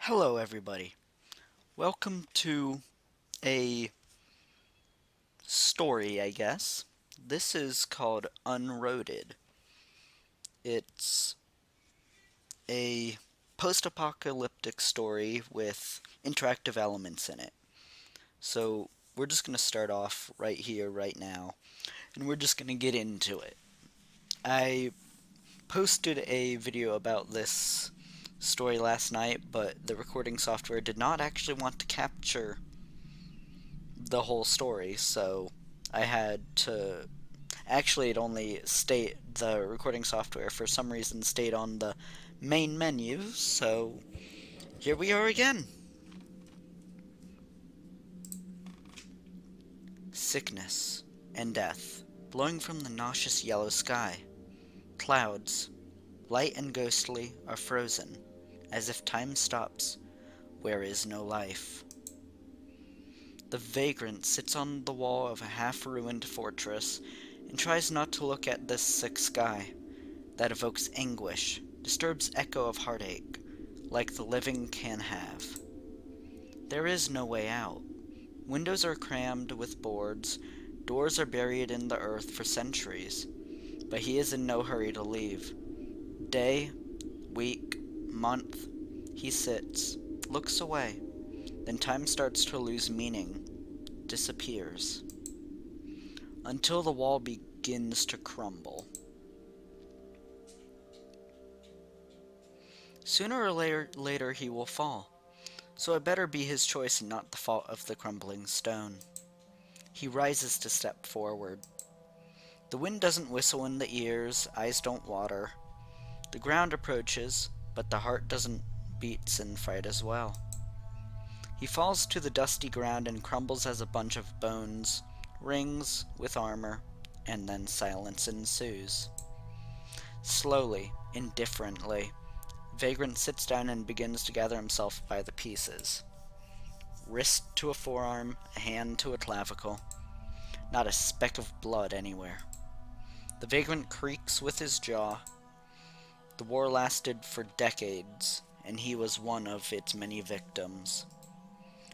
Hello, everybody. Welcome to a story, I guess. This is called Unroaded. It's a post apocalyptic story with interactive elements in it. So, we're just going to start off right here, right now, and we're just going to get into it. I posted a video about this story last night, but the recording software did not actually want to capture the whole story, so I had to. Actually, it only stayed. The recording software, for some reason, stayed on the main menu, so here we are again. Sickness and death, blowing from the nauseous yellow sky. Clouds, light and ghostly, are frozen, as if time stops where is no life. The vagrant sits on the wall of a half-ruined fortress and tries not to look at this sick sky that evokes anguish, disturbs echo of heartache, like the living can have. There is no way out. Windows are crammed with boards, doors are buried in the earth for centuries, but he is in no hurry to leave. Day, week, month, he sits, looks away, then time starts to lose meaning, disappears, until the wall begins to crumble. Sooner or later he will fall, so it better be his choice and not the fault of the crumbling stone. He rises to step forward. The wind doesn't whistle in the ears, eyes don't water. The ground approaches, but the heart doesn't beats in fright as well. He falls to the dusty ground and crumbles as a bunch of bones, rings with armor, and then silence ensues. Slowly, indifferently, Vagrant sits down and begins to gather himself by the pieces. Wrist to a forearm, a hand to a clavicle. Not a speck of blood anywhere. The Vagrant creaks with his jaw. The war lasted for decades, and he was one of its many victims.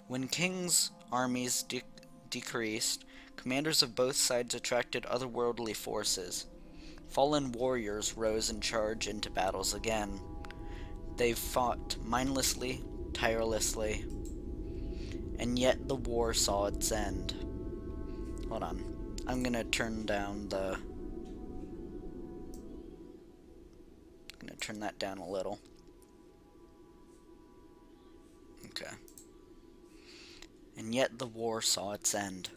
When kings' armies decreased, commanders of both sides attracted otherworldly forces. Fallen warriors rose and charged into battles again. They fought mindlessly, tirelessly, and yet the war saw its end. Hold on. I'm gonna turn down the... I'm gonna turn that down a little. Okay. And yet the war saw its end.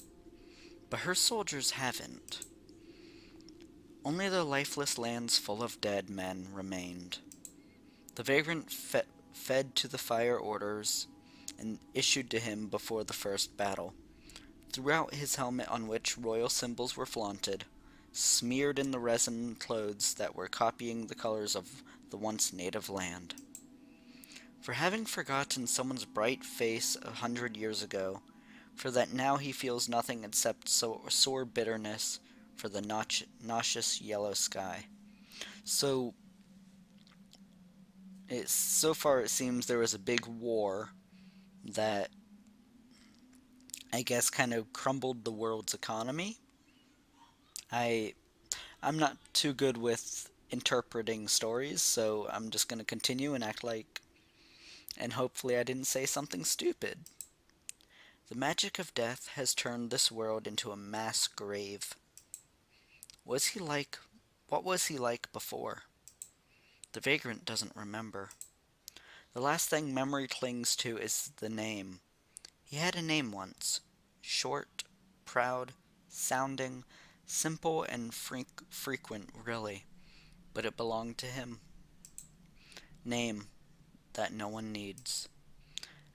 But her soldiers haven't. Only the lifeless lands full of dead men remained. The vagrant fed to the fire orders and issued to him before the first battle. Throughout his helmet on which royal symbols were flaunted, smeared in the resin clothes that were copying the colors of the once native land. For having forgotten someone's bright face 100 years ago, for that now he feels nothing except sore bitterness for the nauseous yellow sky. So far it seems there was a big war that I guess kind of crumbled the world's economy. I I'm not too good with interpreting stories, so I'm just going to continue and act like and hopefully I didn't say something stupid. The magic of death has turned this world into a mass grave. Was he like what was he like before? The vagrant doesn't remember. The last thing memory clings to is the name. He had a name once. Short, proud, sounding, simple and frequent, really. But it belonged to him. Name that no one needs.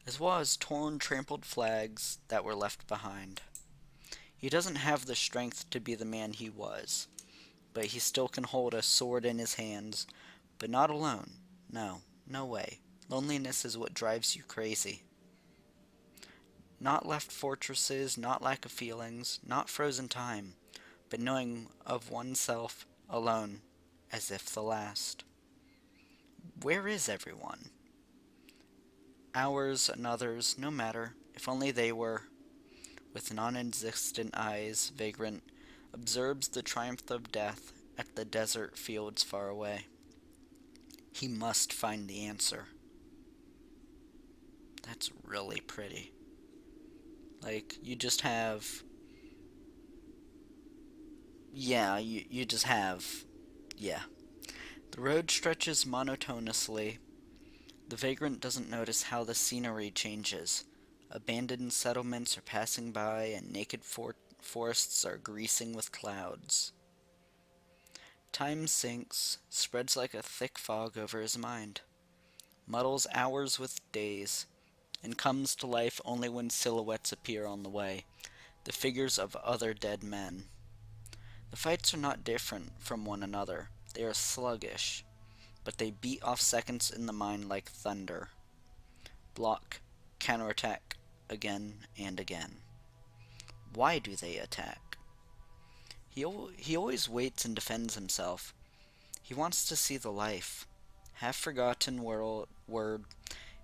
As well as torn, trampled flags that were left behind. He doesn't have the strength to be the man he was, but he still can hold a sword in his hands, but not alone. No, no way. Loneliness is what drives you crazy. Not left fortresses, not lack of feelings, not frozen time, but knowing of oneself alone, as if the last. Where is everyone? Ours and others, no matter, if only they were. With non-existent eyes, Vagrant observes the triumph of death at the desert fields far away. He must find the answer. That's really pretty. Like, you just have... Yeah, you just have... Yeah. The road stretches monotonously. The vagrant doesn't notice how the scenery changes. Abandoned settlements are passing by, and naked forests are greasing with clouds. Time sinks, spreads like a thick fog over his mind, muddles hours with days, and comes to life only when silhouettes appear on the way, the figures of other dead men. The fights are not different from one another. They are sluggish, but they beat off seconds in the mind like thunder. Block, counterattack, again and again. Why do they attack? He always waits and defends himself. He wants to see the life. Half-forgotten word.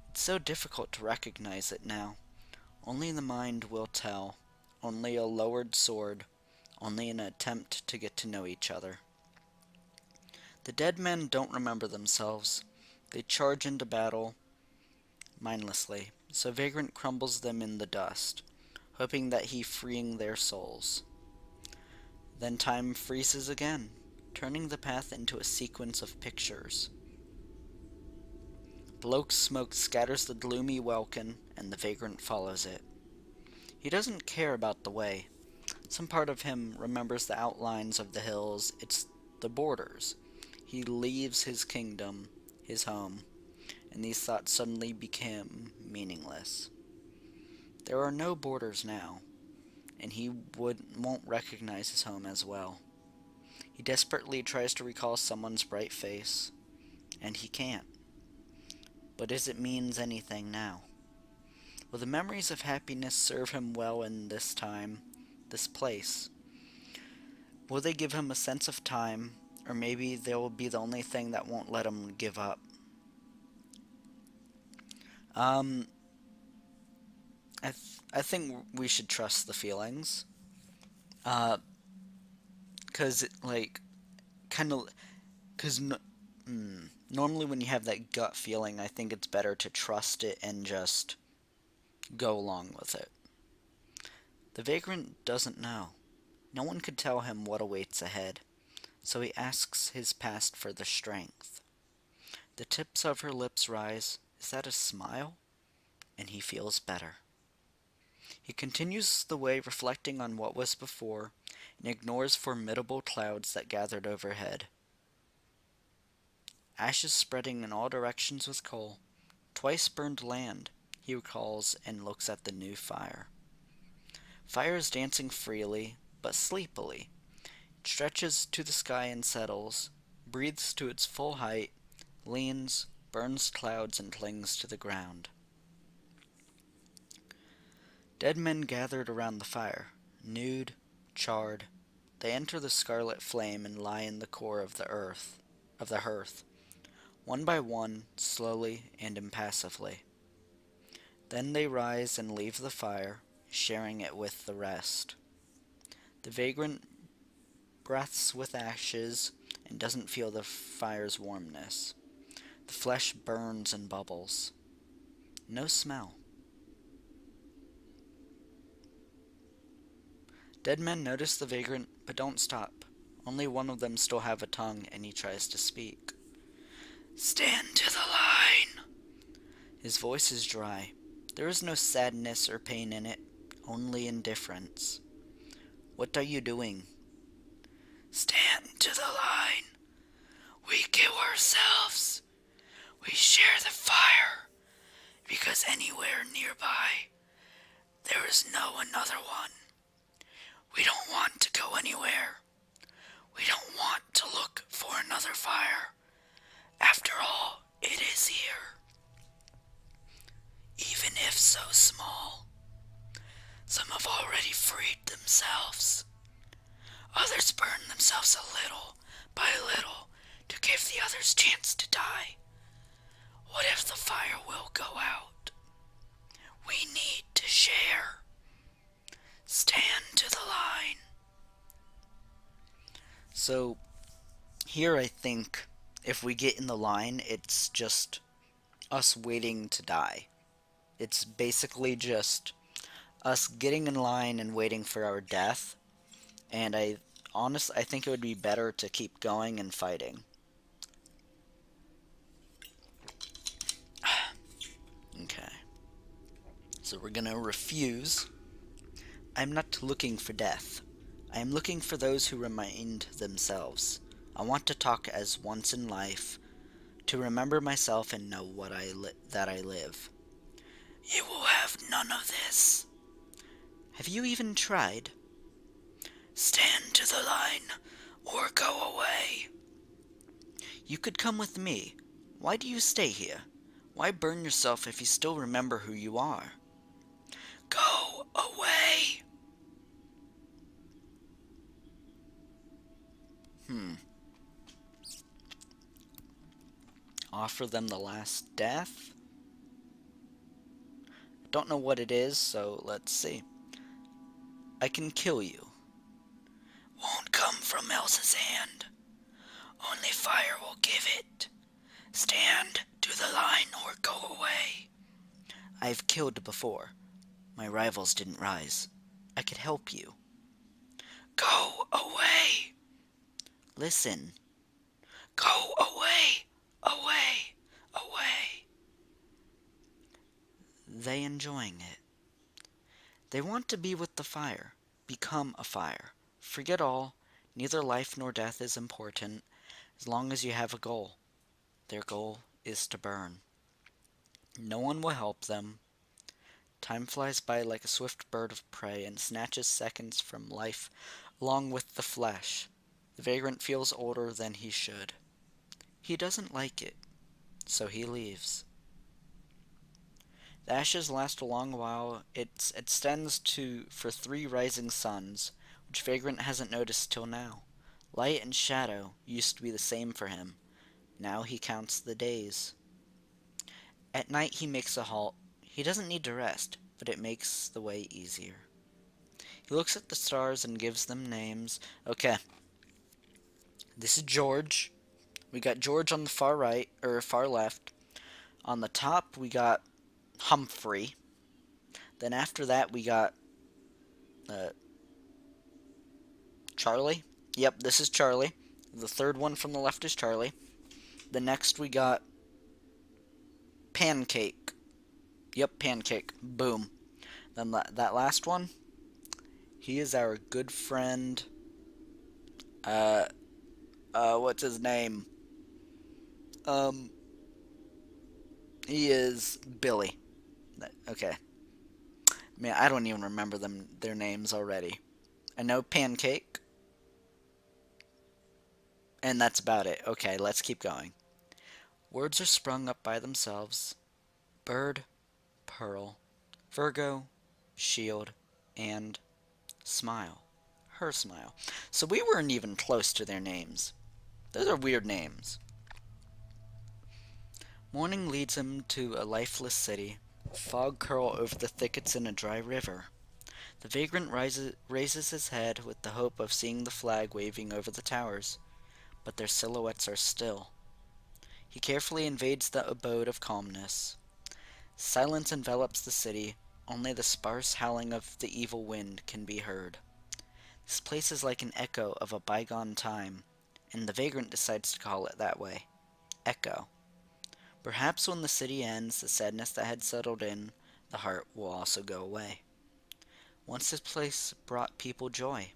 It's so difficult to recognize it now. Only the mind will tell. Only a lowered sword. Only an attempt to get to know each other. The dead men don't remember themselves. They charge into battle mindlessly, so Vagrant crumbles them in the dust, hoping that he freeing their souls. Then time freezes again, turning the path into a sequence of pictures. Bloke smoke scatters the gloomy welkin, and the vagrant follows it. He doesn't care about the way. Some part of him remembers the outlines of the hills. It's the borders. He leaves his kingdom, his home, and these thoughts suddenly became meaningless. There are no borders now, and he won't recognize his home as well. He desperately tries to recall someone's bright face, and he can't. But as it means anything now? Will the memories of happiness serve him well in this time, this place? Will they give him a sense of time, or maybe they will be the only thing that won't let him give up? I think we should trust the feelings. Cause like, kind of, cause normally when you have that gut feeling, I think it's better to trust it and just go along with it. The vagrant doesn't know. No one could tell him what awaits ahead, so he asks his past for the strength. The tips of her lips rise. Is that a smile? And he feels better. He continues the way, reflecting on what was before, and ignores formidable clouds that gathered overhead. Ashes spreading in all directions with coal. Twice burned land, he recalls and looks at the new fire. Fire is dancing freely, but sleepily. It stretches to the sky and settles, breathes to its full height, leans, burns clouds, and clings to the ground. Dead men gathered around the fire, nude, charred. They enter the scarlet flame and lie in the core of the hearth, one by one, slowly and impassively. Then they rise and leave the fire, sharing it with the rest. The vagrant breathes with ashes and doesn't feel the fire's warmness. The flesh burns and bubbles. No smell. Dead men notice the vagrant, but don't stop. Only one of them still have a tongue, and he tries to speak. "Stand to the line!" His voice is dry. There is no sadness or pain in it, only indifference. "What are you doing?" "Stand to the line. We kill ourselves. We share the fire, because anywhere nearby, there is no another one. We don't want to go anywhere. We don't want to look for another fire. After all, it is here. Even if so small. Some have already freed themselves. Others burn themselves a little by little to give the others chance to die. What if the fire will go out? So here I think if we get in the line, it's just us waiting to die. It's basically just us getting in line and waiting for our death. And I think it would be better to keep going and fighting. Okay. So we're gonna refuse. I'm not looking for death. I am looking for those who remind themselves. I want to talk as once in life, to remember myself and know that I live. You will have none of this. Have you even tried? Stand to the line, or go away. You could come with me. Why do you stay here? Why burn yourself if you still remember who you are? Go away. Hmm. Offer them the last death? Don't know what it is, so let's see. I can kill you. Won't come from Elsa's hand. Only fire will give it. Stand to the line or go away. I've killed before. My rivals didn't rise. I could help you. Go away. Listen. Go away. Away. Away. They enjoying it. They want to be with the fire. Become a fire. Forget all. Neither life nor death is important as long as you have a goal. Their goal is to burn. No one will help them. Time flies by like a swift bird of prey and snatches seconds from life along with the flesh. The vagrant feels older than he should. He doesn't like it, so he leaves. The ashes last a long while. It extends for 3 rising suns, which Vagrant hasn't noticed till now. Light and shadow used to be the same for him. Now he counts the days. At night he makes a halt. He doesn't need to rest, but it makes the way easier. He looks at the stars and gives them names. Okay, this is George. We got George on the far right, or far left. On the top, we got Humphrey. Then after that, we got uh, Charlie. Yep, this is Charlie. The third one from the left is Charlie. The next, we got Pancake. Yep, Pancake. Boom. Then that last one, he is our good friend. What's his name? Um, he is Billy. Okay. Man, I don't even remember their names already. I know Pancake, and that's about it. Okay, let's keep going. Words are sprung up by themselves. Bird, pearl, Virgo, shield, and smile. Her smile. So we weren't even close to their names. Those are weird names. Morning leads him to a lifeless city. Fog curl over the thickets in a dry river. The vagrant raises his head with the hope of seeing the flag waving over the towers, but their silhouettes are still. He carefully invades the abode of calmness. Silence envelops the city. Only the sparse howling of the evil wind can be heard. This place is like an echo of a bygone time, and the vagrant decides to call it that way. Echo. Perhaps when the city ends, the sadness that had settled in the heart will also go away. Once this place brought people joy.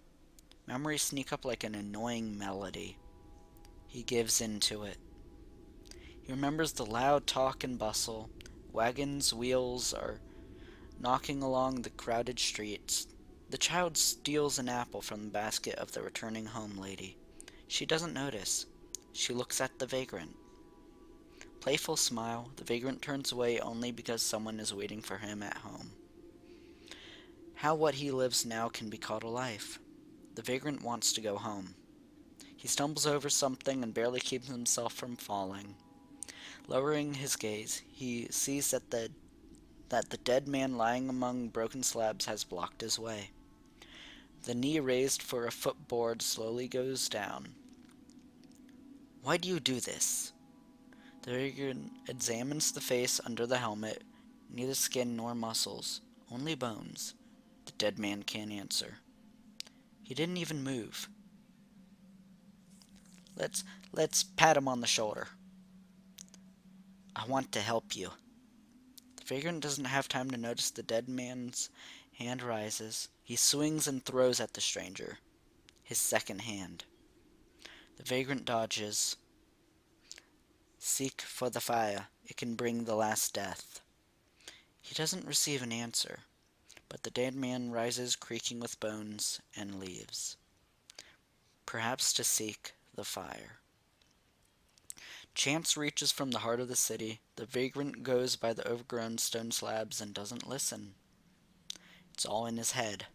Memories sneak up like an annoying melody. He gives in to it. He remembers the loud talk and bustle. Wagons' wheels are knocking along the crowded streets. The child steals an apple from the basket of the returning home lady. She doesn't notice. She looks at the vagrant. Playful smile, the vagrant turns away only because someone is waiting for him at home. How what he lives now can be called a life. The vagrant wants to go home. He stumbles over something and barely keeps himself from falling. Lowering his gaze, he sees that the dead man lying among broken slabs has blocked his way. The knee raised for a footboard slowly goes down. Why do you do this? The vagrant examines the face under the helmet. Neither skin nor muscles, only bones. The dead man can't answer. He didn't even move. Let's let's pat him on the shoulder. I want to help you. The vagrant doesn't have time to notice the dead man's hand rises. He swings and throws at the stranger. His second hand. The vagrant dodges. Seek for the fire. It can bring the last death. He doesn't receive an answer, but the dead man rises creaking with bones and leaves. Perhaps to seek the fire. Chance reaches from the heart of the city. The vagrant goes by the overgrown stone slabs and doesn't listen. It's all in his head.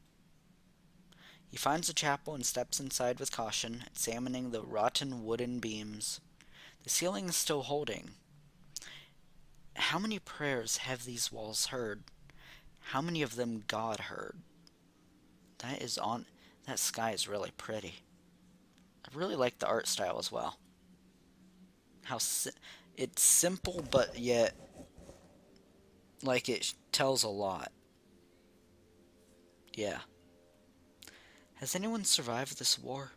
He finds a chapel and steps inside with caution, examining the rotten wooden beams. The ceiling is still holding. How many prayers have these walls heard? How many of them God heard? That sky is really pretty. I really like the art style as well. It's simple, but yet like it tells a lot. Yeah. Has anyone survived this war?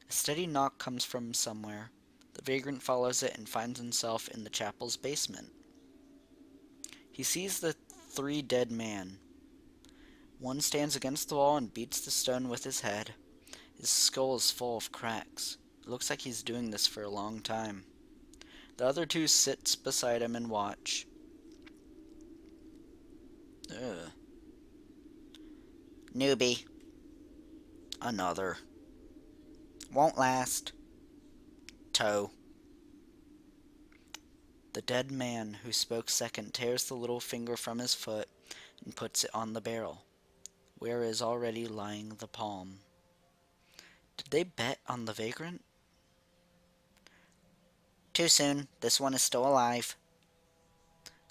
A steady knock comes from somewhere. The vagrant follows it and finds himself in the chapel's basement. He sees the three dead men. One stands against the wall and beats the stone with his head. His skull is full of cracks. It looks like he's doing this for a long time. The other two sit beside him and watch. Ugh. Newbie. Another. Won't last. Toe. The dead man who spoke second tears the little finger from his foot and puts it on the barrel, where is already lying the palm. Did they bet on the vagrant? Too soon. This one is still alive.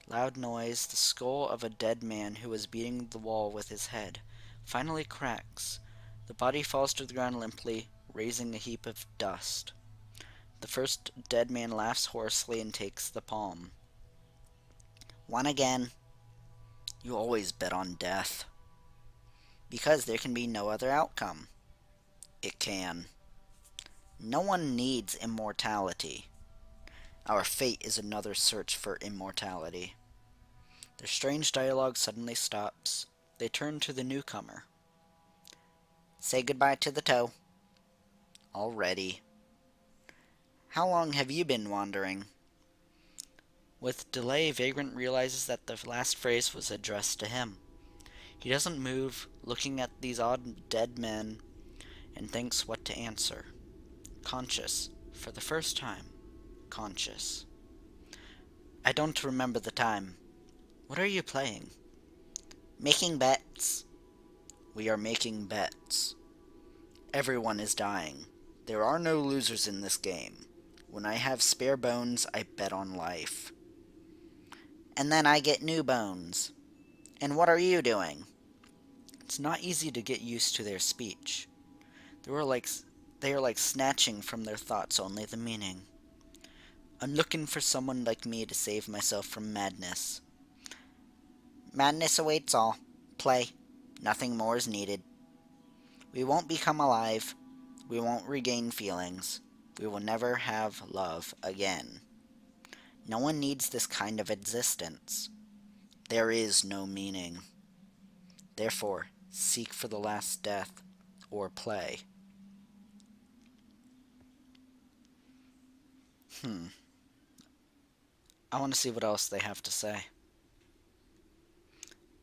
Loud noise. The skull of a dead man who was beating the wall with his head finally cracks. The body falls to the ground limply, raising a heap of dust. The first dead man laughs hoarsely and takes the palm. Won again. You always bet on death. Because there can be no other outcome. It can. No one needs immortality. Our fate is another search for immortality. Their strange dialogue suddenly stops. They turn to the newcomer. Say goodbye to the toe. Already. How long have you been wandering? With delay, Vagrant realizes that the last phrase was addressed to him. He doesn't move, looking at these odd dead men, and thinks what to answer. Conscious. For the first time. Conscious. I don't remember the time. What are you playing? Making bets. We are making bets. Everyone is dying. There are no losers in this game. When I have spare bones, I bet on life. And then I get new bones. And what are you doing? It's not easy to get used to their speech. They are like snatching from their thoughts only the meaning. I'm looking for someone like me to save myself from madness. Madness awaits all. Play. Nothing more is needed. We won't become alive. We won't regain feelings. We will never have love again. No one needs this kind of existence. There is no meaning. Therefore, seek for the last death, or play. I want to see what else they have to say.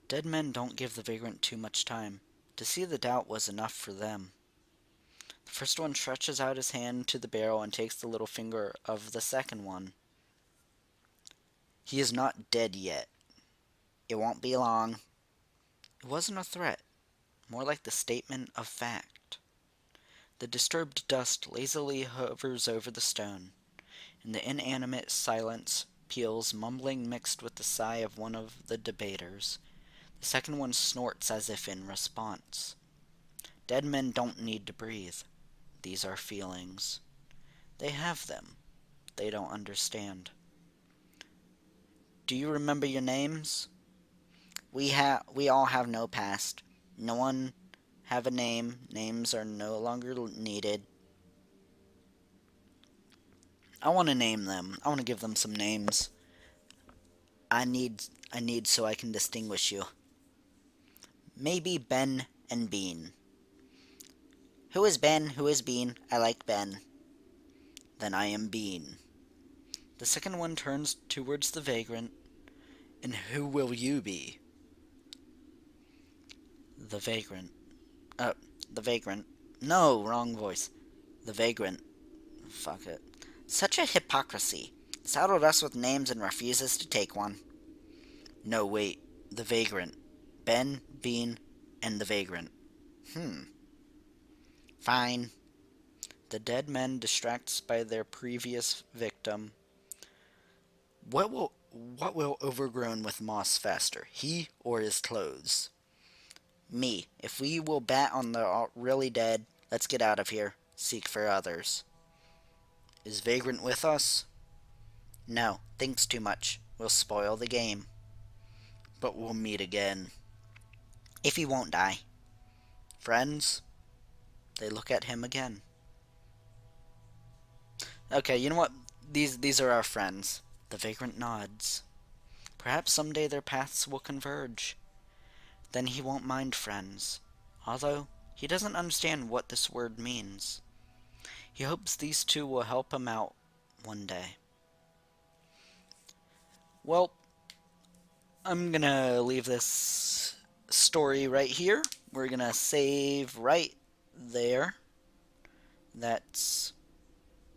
Dead men don't give the vagrant too much time. To see the doubt was enough for them. The first one stretches out his hand to the barrel and takes the little finger of the second one. He is not dead yet. It won't be long. It wasn't a threat, more like the statement of fact. The disturbed dust lazily hovers over the stone. In the inanimate silence, peals mumbling mixed with the sigh of one of the debaters. The second one snorts as if in response. Dead men don't need to breathe. These are feelings. They have them. They don't understand. Do you remember your names? We all have no past. No one have a name. Names are no longer needed. I want to name them. I want to give them some names. I need so I can distinguish you. Maybe Ben and Bean. Who is Ben? Who is Bean? I like Ben. Then I am Bean. The second one turns towards the vagrant. And who will you be? The vagrant. Uh, the vagrant. No, wrong voice. The vagrant. Fuck it. Such a hypocrisy. Saddled us with names and refuses to take one. No, wait. The vagrant. Ben, Bean, and the vagrant. Fine. The dead men distracts by their previous victim. What will overgrown with moss faster, he or his clothes? Me. If we will bat on the really dead, let's get out of here. Seek for others. Is Vagrant with us? No, thinks too much. We'll spoil the game. But we'll meet again. If he won't die. Friends? They look at him again. Okay, you know what? These are our friends. The Vagrant nods. Perhaps someday their paths will converge. Then he won't mind friends. Although, he doesn't understand what this word means. He hopes these two will help him out one day. Well, I'm gonna leave this story right here. We're gonna save right there. That's...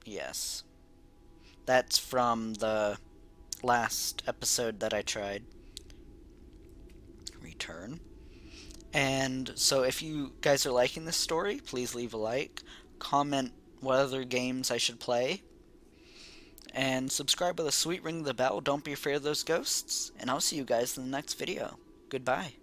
yes. That's from the last episode that I tried. Return. And so if you guys are liking this story, please leave a like, comment what other games I should play, and subscribe with a sweet ring of the bell. Don't be afraid of those ghosts, and I'll see you guys in the next video. Goodbye.